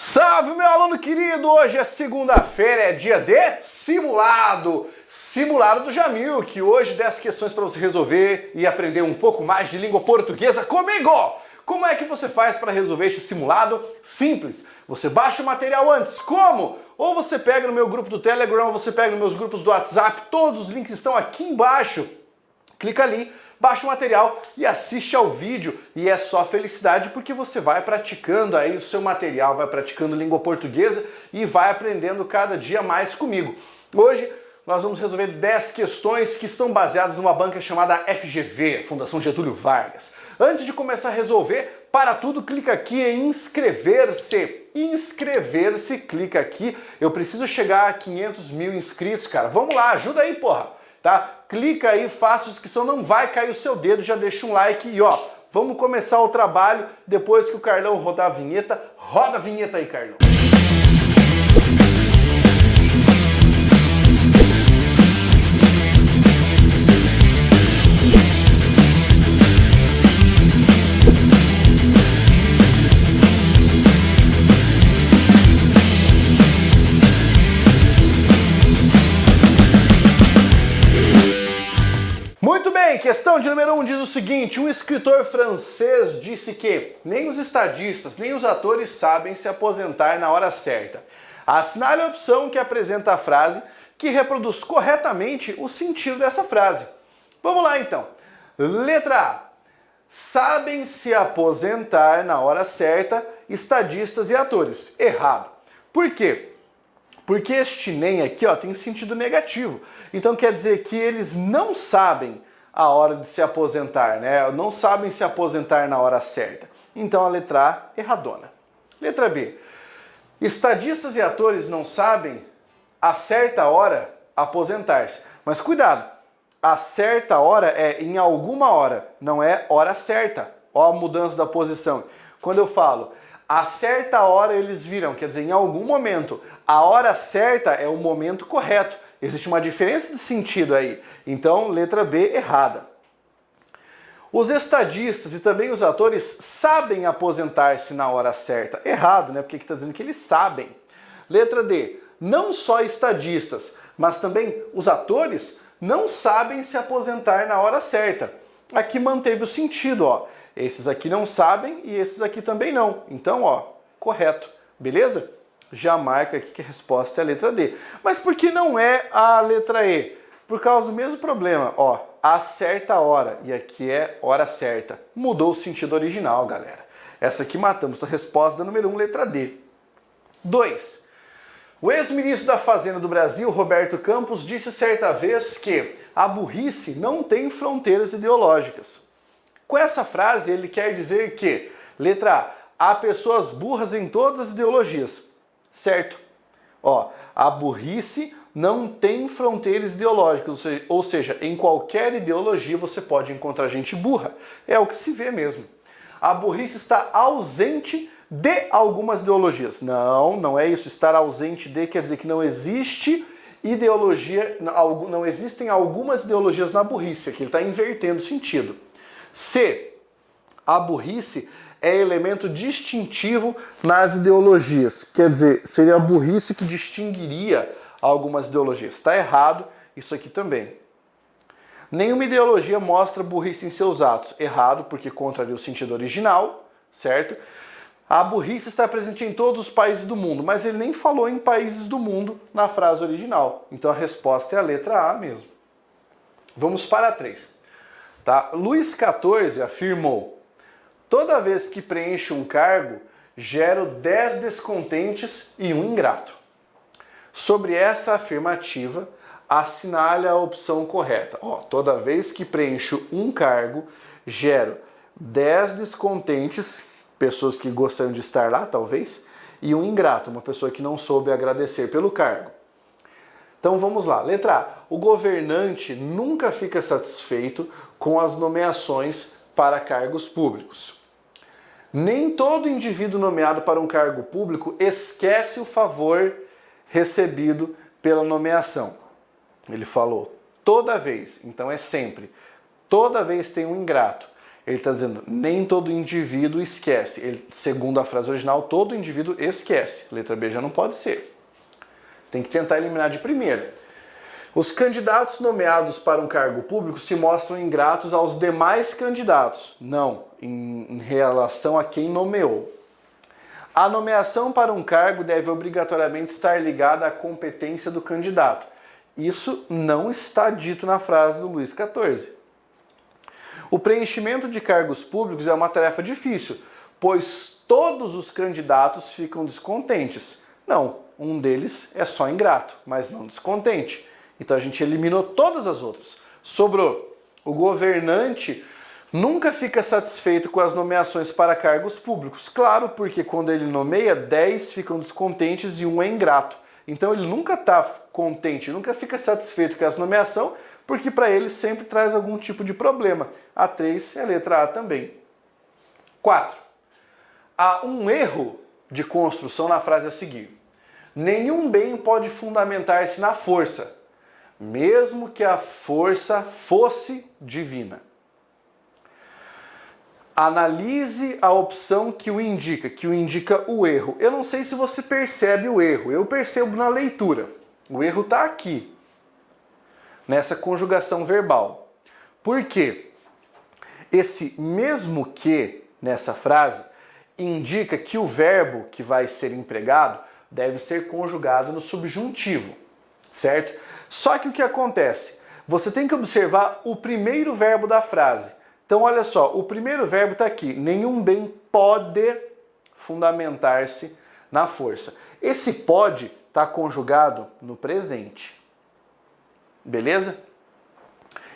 Salve, meu aluno querido! Hoje é segunda-feira, é dia de simulado. Simulado do Jamil, que hoje 10 questões para você resolver e aprender um pouco mais de língua portuguesa comigo. Como é que você faz para resolver este simulado? Simples. Você baixa o material antes. Como? Ou você pega no meu grupo do Telegram, ou você pega nos meus grupos do WhatsApp. Todos os links estão aqui embaixo. Clica ali, baixa o material e assiste ao vídeo. E é só felicidade porque você vai praticando aí o seu material, vai praticando língua portuguesa e vai aprendendo cada dia mais comigo. Hoje nós vamos resolver 10 questões que estão baseadas numa banca chamada FGV, Fundação Getúlio Vargas. Antes de começar a resolver, para tudo, clica aqui em inscrever-se. Inscrever-se, clica aqui. Eu preciso chegar a 500 mil inscritos, cara. Vamos lá, ajuda aí, porra. Tá? Clica aí, faça a inscrição, não vai cair o seu dedo, já deixa um like e ó, vamos começar o trabalho depois que o Carlão rodar a vinheta. Roda a vinheta aí, Carlão. Questão de número 1 diz o seguinte: um escritor francês disse que nem os estadistas, nem os atores sabem se aposentar na hora certa. Assinale a opção que apresenta a frase que reproduz corretamente o sentido dessa frase. Vamos lá então. Letra A. Sabem se aposentar na hora certa estadistas e atores. Errado. Por quê? Porque este nem aqui ó, tem sentido negativo. Então quer dizer que eles não sabem a hora de se aposentar, né? Não sabem se aposentar na hora certa. Então a letra A, erradona. Letra B. Estadistas e atores não sabem a certa hora aposentar-se. Mas cuidado, a certa hora é em alguma hora, não é hora certa. Ó a mudança da posição. Quando eu falo a certa hora eles viram, quer dizer, em algum momento. A hora certa é o momento correto. Existe uma diferença de sentido aí. Então, letra B, errada. Os estadistas e também os atores sabem aposentar-se na hora certa. Errado, né? Porque aqui está dizendo que eles sabem. Letra D. Não só estadistas, mas também os atores não sabem se aposentar na hora certa. Aqui manteve o sentido, ó. Esses aqui não sabem e esses aqui também não. Então, ó, correto. Beleza? Já marca aqui que a resposta é a letra D. Mas por que não é a letra E? Por causa do mesmo problema, ó, a certa hora, e aqui é hora certa. Mudou o sentido original, galera. Essa aqui matamos, a resposta da número 1, letra D. 2. O ex-ministro da Fazenda do Brasil, Roberto Campos, disse certa vez que a burrice não tem fronteiras ideológicas. Com essa frase, ele quer dizer que, letra A, há pessoas burras em todas as ideologias. Certo? Ó, a burrice não tem fronteiras ideológicas, ou seja, em qualquer ideologia você pode encontrar gente burra. É o que se vê mesmo. A burrice está ausente de algumas ideologias. Não, não é isso. Estar ausente de quer dizer que não existe ideologia, não existem algumas ideologias na burrice. Aqui ele está invertendo o sentido. C. A burrice é elemento distintivo nas ideologias. Quer dizer, seria a burrice que distinguiria algumas ideologias. Está errado isso aqui também. Nenhuma ideologia mostra burrice em seus atos. Errado, porque contraria o sentido original, certo? A burrice está presente em todos os países do mundo, mas ele nem falou em países do mundo na frase original. Então a resposta é a letra A mesmo. Vamos para a 3. Tá? Luís XIV afirmou: toda vez que preencho um cargo, gero 10 descontentes e um ingrato. Sobre essa afirmativa, assinale a opção correta. Ó, toda vez que preencho um cargo, gero 10 descontentes, pessoas que gostariam de estar lá, talvez, e um ingrato, uma pessoa que não soube agradecer pelo cargo. Então vamos lá. Letra A. O governante nunca fica satisfeito com as nomeações para cargos públicos. Nem todo indivíduo nomeado para um cargo público esquece o favor recebido pela nomeação. Ele falou toda vez, então é sempre. Toda vez tem um ingrato. Ele está dizendo, nem todo indivíduo esquece. Segundo a frase original, todo indivíduo esquece. Letra B já não pode ser. Tem que tentar eliminar de primeira. Os candidatos nomeados para um cargo público se mostram ingratos aos demais candidatos. Não, em relação a quem nomeou. A nomeação para um cargo deve obrigatoriamente estar ligada à competência do candidato. Isso não está dito na frase do Luís XIV. O preenchimento de cargos públicos é uma tarefa difícil, pois todos os candidatos ficam descontentes. Não, um deles é só ingrato, mas não descontente. Então a gente eliminou todas as outras. Sobrou. O governante nunca fica satisfeito com as nomeações para cargos públicos. Claro, porque quando ele nomeia, 10 ficam descontentes e um é ingrato. Então ele nunca está contente, nunca fica satisfeito com essa nomeação, porque para ele sempre traz algum tipo de problema. A 3 é a letra A também. 4. Há um erro de construção na frase a seguir. Nenhum bem pode fundamentar-se na força, mesmo que a força fosse divina. Analise a opção que o indica o erro. Eu não sei se você percebe o erro, eu percebo na leitura. O erro está aqui, nessa conjugação verbal. Por quê? Esse mesmo que, nessa frase, indica que o verbo que vai ser empregado deve ser conjugado no subjuntivo, certo? Só que o que acontece? Você tem que observar o primeiro verbo da frase. Então, olha só, o primeiro verbo está aqui. Nenhum bem pode fundamentar-se na força. Esse pode está conjugado no presente. Beleza?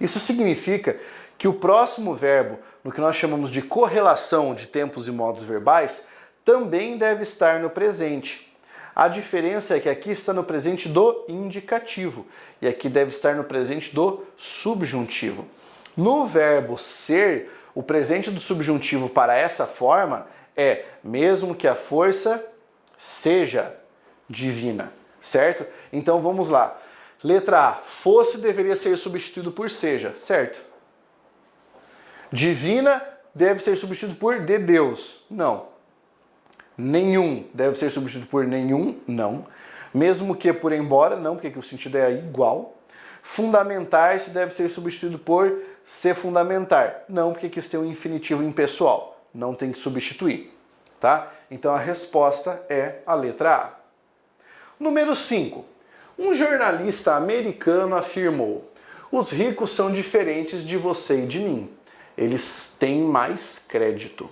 Isso significa que o próximo verbo, no que nós chamamos de correlação de tempos e modos verbais, também deve estar no presente. A diferença é que aqui está no presente do indicativo e aqui deve estar no presente do subjuntivo. No verbo ser, o presente do subjuntivo para essa forma é mesmo que a força seja divina, certo? Então vamos lá. Letra A, fosse deveria ser substituído por seja, certo? Divina deve ser substituído por de Deus, não. Nenhum deve ser substituído por nenhum, não. Mesmo que por embora, não, porque o sentido é igual. Fundamentar-se deve ser substituído por se fundamentar, não, porque aqui tem um infinitivo impessoal, não tem que substituir, tá? Então a resposta é a letra A. Número 5. Um jornalista americano afirmou: os ricos são diferentes de você e de mim. Eles têm mais crédito.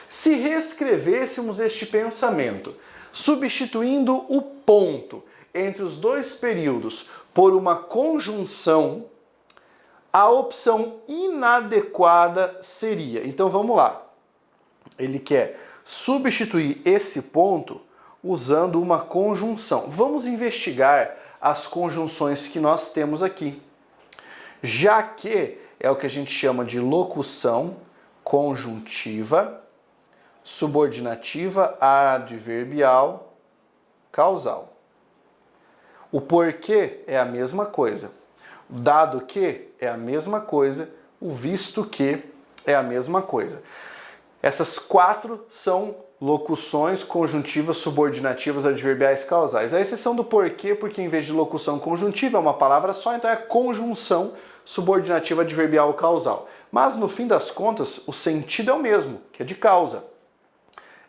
Se reescrevêssemos este pensamento, substituindo o ponto entre os dois períodos por uma conjunção, a opção inadequada seria... Então vamos lá. Ele quer substituir esse ponto usando uma conjunção. Vamos investigar as conjunções que nós temos aqui. Já que é o que a gente chama de locução conjuntiva, subordinativa, adverbial, causal. O porquê é a mesma coisa. Dado que é a mesma coisa. O visto que é a mesma coisa. Essas 4 são locuções conjuntivas, subordinativas, adverbiais, causais. A exceção do porquê, porque em vez de locução conjuntiva é uma palavra só, então é conjunção subordinativa, adverbial, causal. Mas no fim das contas, o sentido é o mesmo, que é de causa.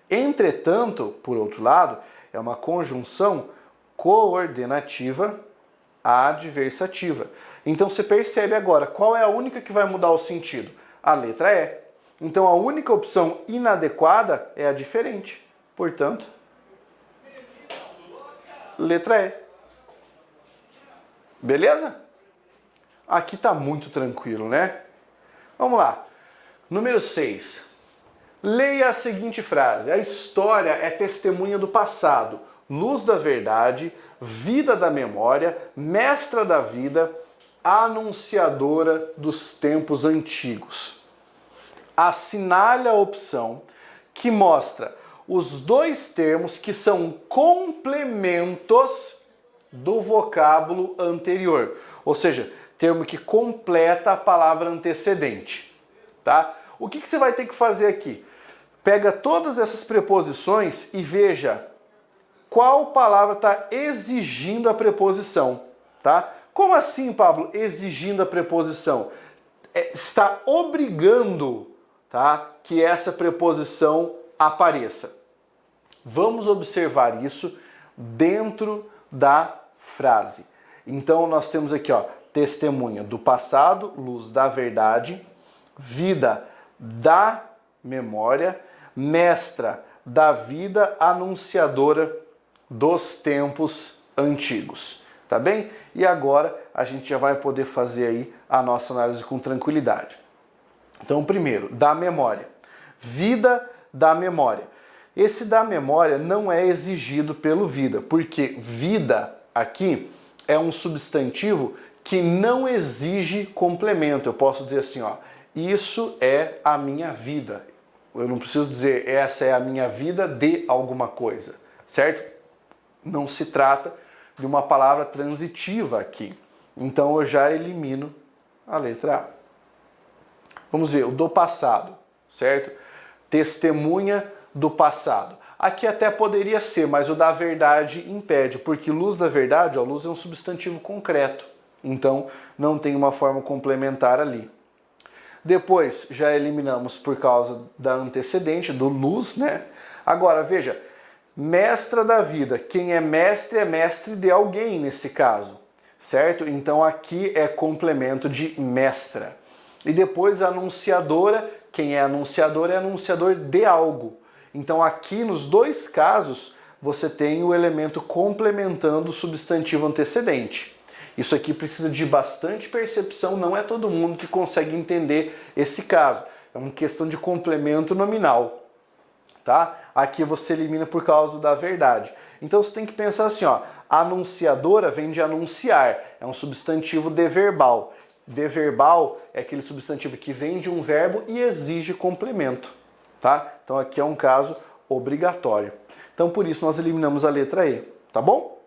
Entretanto, por outro lado, é uma conjunção coordenativa adversativa. Então você percebe agora qual é a única que vai mudar o sentido? A letra E. Então a única opção inadequada é a diferente. Portanto, letra E. Beleza? Aqui está muito tranquilo, né? Vamos lá. Número 6. Leia a seguinte frase: a história é testemunha do passado, luz da verdade, vida da memória, mestra da vida, anunciadora dos tempos antigos. Assinale a opção que mostra os dois termos que são complementos do vocábulo anterior, ou seja, termo que completa a palavra antecedente, tá? O que você vai ter que fazer aqui? Pega todas essas preposições e veja qual palavra está exigindo a preposição, tá? Como assim, Pablo, exigindo a preposição? Está obrigando, tá, que essa preposição apareça. Vamos observar isso dentro da frase. Então nós temos aqui, ó, testemunha do passado, luz da verdade, vida da memória, mestra da vida, anunciadora dos tempos antigos. Tá bem? E agora a gente já vai poder fazer aí a nossa análise com tranquilidade. Então, primeiro, da memória. Vida da memória. Esse da memória não é exigido pelo vida, porque vida aqui é um substantivo que não exige complemento. Eu posso dizer assim, ó, isso é a minha vida. Eu não preciso dizer essa é a minha vida de alguma coisa, certo? Não se trata de uma palavra transitiva aqui. Então eu já elimino a letra A. Vamos ver, o do passado, certo? Testemunha do passado. Aqui até poderia ser, mas o da verdade impede, porque luz da verdade, ó, luz é um substantivo concreto. Então não tem uma forma complementar ali. Depois já eliminamos por causa da antecedente, do luz, né? Agora veja, mestra da vida. Quem é mestre de alguém nesse caso, certo? Então aqui é complemento de mestra. E depois anunciadora. Quem é anunciador de algo. Então aqui nos dois casos você tem o elemento complementando o substantivo antecedente. Isso aqui precisa de bastante percepção, não é todo mundo que consegue entender esse caso. É uma questão de complemento nominal. Tá? Aqui você elimina por causa da verdade. Então você tem que pensar assim, ó, anunciadora vem de anunciar, é um substantivo deverbal. Deverbal é aquele substantivo que vem de um verbo e exige complemento, tá? Então aqui é um caso obrigatório. Então por isso nós eliminamos a letra E, tá bom?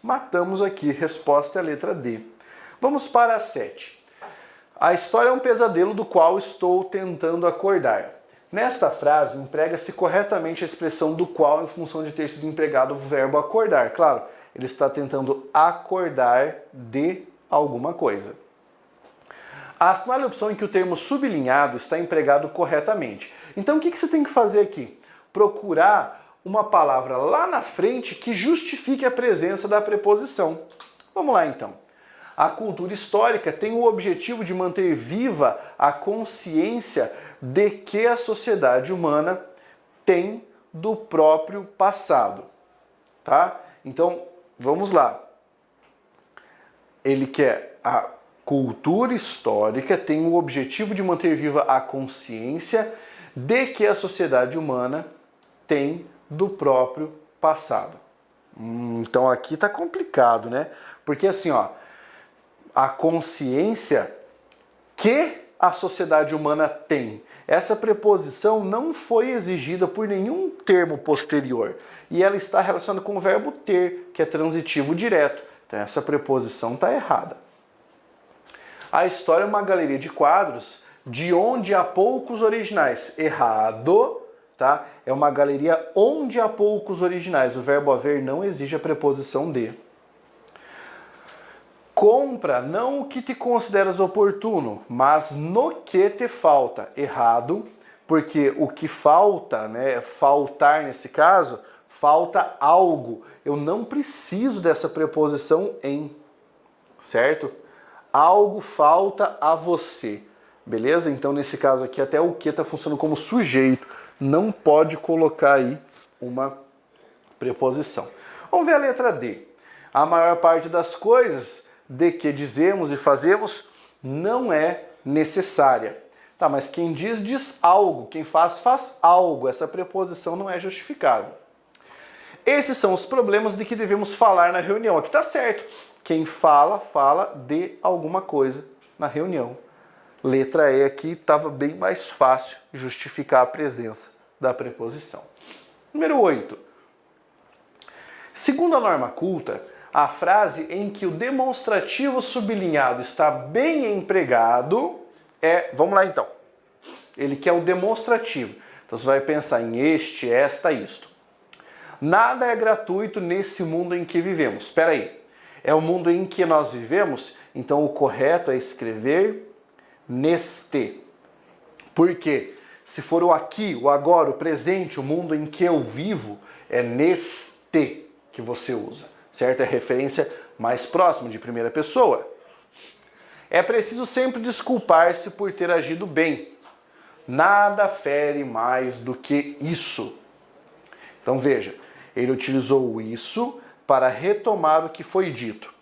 Matamos aqui, resposta é a letra D. Vamos para a 7. A história é um pesadelo do qual estou tentando acordar. Nesta frase, emprega-se corretamente a expressão do qual em função de ter sido empregado o verbo acordar. Claro, ele está tentando acordar de alguma coisa. Assinale a opção em que o termo sublinhado está empregado corretamente. Então, o que você tem que fazer aqui? Procurar uma palavra lá na frente que justifique a presença da preposição. Vamos lá, então. A cultura histórica tem o objetivo de manter viva a consciência de que a sociedade humana tem do próprio passado, tá? Então, vamos lá. Ele quer a cultura histórica tem o objetivo de manter viva a consciência de que a sociedade humana tem do próprio passado. Então aqui tá complicado, né? Porque assim, ó, a consciência que a sociedade humana tem. Essa preposição não foi exigida por nenhum termo posterior. E ela está relacionada com o verbo ter, que é transitivo direto. Então essa preposição está errada. A história é uma galeria de quadros de onde há poucos originais. Errado, tá? É uma galeria onde há poucos originais. O verbo haver não exige a preposição de. Compra não o que te consideras oportuno, mas no que te falta. Errado, porque o que falta, né, faltar nesse caso, falta algo. Eu não preciso dessa preposição em, certo? Algo falta a você, beleza? Então nesse caso aqui até o que está funcionando como sujeito, não pode colocar aí uma preposição. Vamos ver a letra D. A maior parte das coisas de que dizemos e fazemos não é necessária. Tá, mas quem diz, diz algo. Quem faz, faz algo. Essa preposição não é justificável. Esses são os problemas de que devemos falar na reunião. Aqui tá certo. Quem fala, fala de alguma coisa na reunião. Letra E aqui estava bem mais fácil justificar a presença da preposição. Número 8. Segundo a norma culta, a frase em que o demonstrativo sublinhado está bem empregado é... Vamos lá então. ele quer o demonstrativo. Então você vai pensar em este, esta, isto. Nada é gratuito nesse mundo em que vivemos. Espera aí, é o mundo em que nós vivemos? Então o correto é escrever neste. Por quê? Se for o aqui, o agora, o presente, o mundo em que eu vivo, é neste que você usa, certo? É referência mais próxima, de primeira pessoa. É preciso sempre desculpar-se por ter agido bem. Nada fere mais do que isso. Então veja, ele utilizou o isso para retomar o que foi dito.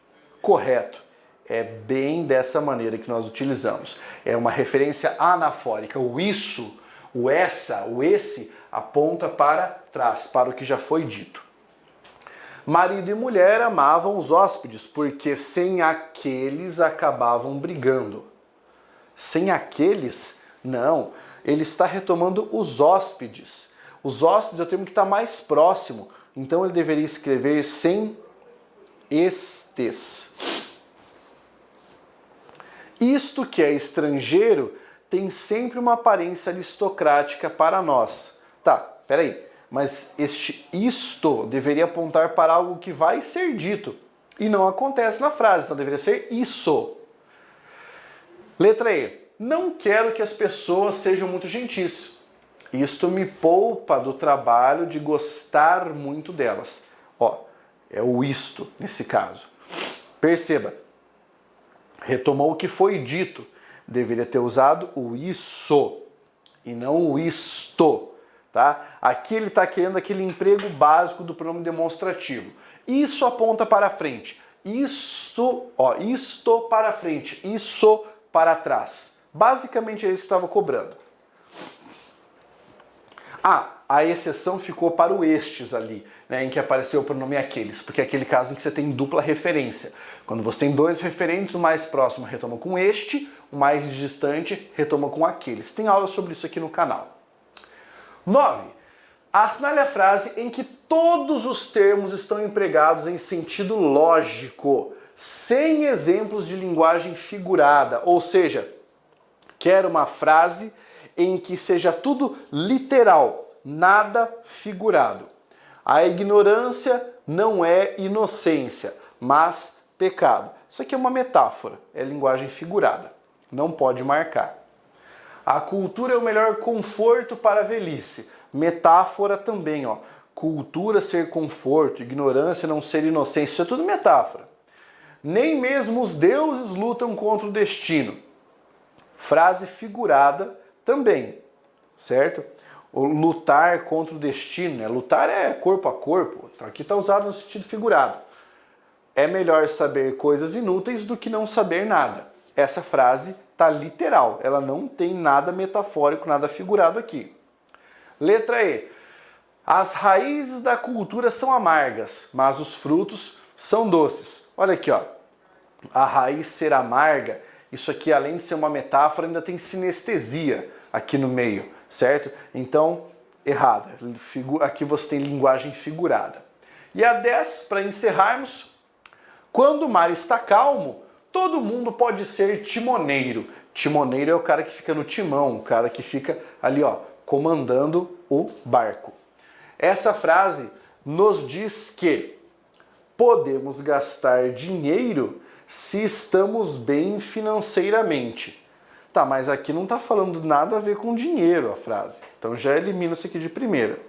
Correto. É bem dessa maneira que nós utilizamos. É uma referência anafórica. O isso, o essa, o esse aponta para trás, para o que já foi dito. Marido e mulher amavam os hóspedes, porque sem aqueles acabavam brigando. Sem aqueles? Não. Ele está retomando os hóspedes. Os hóspedes é o termo que está mais próximo. Então ele deveria escrever sem estes. Isto que é estrangeiro tem sempre uma aparência aristocrática para nós. Tá, peraí. Mas este isto deveria apontar para algo que vai ser dito. E não acontece na frase, então deveria ser isso. Letra E. Não quero que as pessoas sejam muito gentis. Isto me poupa do trabalho de gostar muito delas. Ó, é o isto nesse caso. Perceba. Retomou o que foi dito. Deveria ter usado o isso e não o isto. Tá? Aqui ele está querendo aquele emprego básico do pronome demonstrativo. Isso aponta para frente. Isto para frente. Isso para trás. Basicamente é isso que estava cobrando. A exceção ficou para o estes ali, né, em que apareceu o pronome aqueles, porque é aquele caso em que você tem dupla referência. Quando você tem dois referentes, o mais próximo retoma com este, o mais distante retoma com aqueles. Tem aula sobre isso aqui no canal. 9. Assinale a frase em que todos os termos estão empregados em sentido lógico, sem exemplos de linguagem figurada. Ou seja, quero uma frase em que seja tudo literal, nada figurado. A ignorância não é inocência, mas pecado. Isso aqui é uma metáfora, é linguagem figurada. Não pode marcar. A cultura é o melhor conforto para a velhice. Metáfora também, ó. Cultura ser conforto, ignorância não ser inocência. Isso é tudo metáfora. Nem mesmo os deuses lutam contra o destino. Frase figurada também, certo? O lutar contra o destino, né? Lutar é corpo a corpo. Então aqui está usado no sentido figurado. É melhor saber coisas inúteis do que não saber nada. Essa frase está literal, ela não tem nada metafórico, nada figurado aqui. Letra E. As raízes da cultura são amargas, mas os frutos são doces. Olha aqui, ó. A raiz ser amarga, isso aqui além de ser uma metáfora, ainda tem sinestesia aqui no meio, certo? Então, errada. Aqui você tem linguagem figurada. E a 10, para encerrarmos. Quando o mar está calmo, todo mundo pode ser timoneiro. Timoneiro é o cara que fica no timão, o cara que fica ali, ó, comandando o barco. Essa frase nos diz que podemos gastar dinheiro se estamos bem financeiramente. Tá, mas aqui não está falando nada a ver com dinheiro a frase. Então já elimina isso aqui de primeira.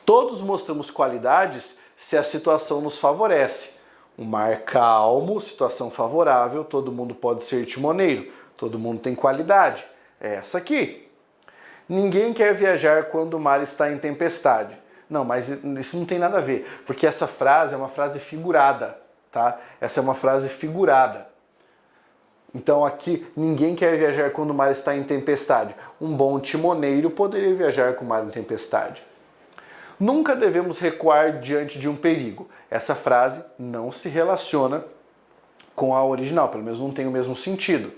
Todos mostramos qualidades se a situação nos favorece. Um mar calmo, situação favorável, todo mundo pode ser timoneiro, todo mundo tem qualidade. É essa aqui. Ninguém quer viajar quando o mar está em tempestade. Não, mas isso não tem nada a ver, porque essa frase é uma frase figurada, tá? Essa é uma frase figurada. Então aqui, ninguém quer viajar quando o mar está em tempestade. Um bom timoneiro poderia viajar com o mar em tempestade. Nunca devemos recuar diante de um perigo. Essa frase não se relaciona com a original, pelo menos não tem o mesmo sentido.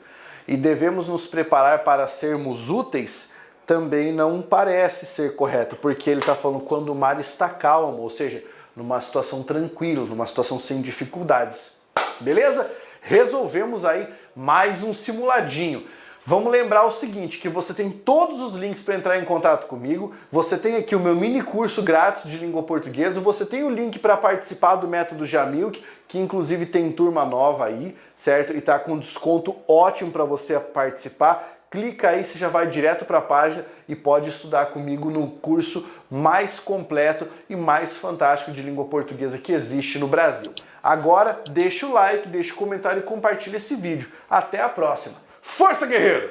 E devemos nos preparar para sermos úteis também não parece ser correto, porque ele está falando quando o mar está calmo, ou seja, numa situação tranquila, numa situação sem dificuldades. Beleza? Resolvemos aí mais um simuladinho. Vamos lembrar o seguinte, que você tem todos os links para entrar em contato comigo, você tem aqui o meu mini curso grátis de língua portuguesa, você tem o link para participar do método Jamilk, que inclusive tem turma nova aí, certo? E tá com desconto ótimo para você participar. Clica aí, você já vai direto para a página e pode estudar comigo no curso mais completo e mais fantástico de língua portuguesa que existe no Brasil. Agora, deixa o like, deixa o comentário e compartilha esse vídeo. Até a próxima. Força, guerreiro!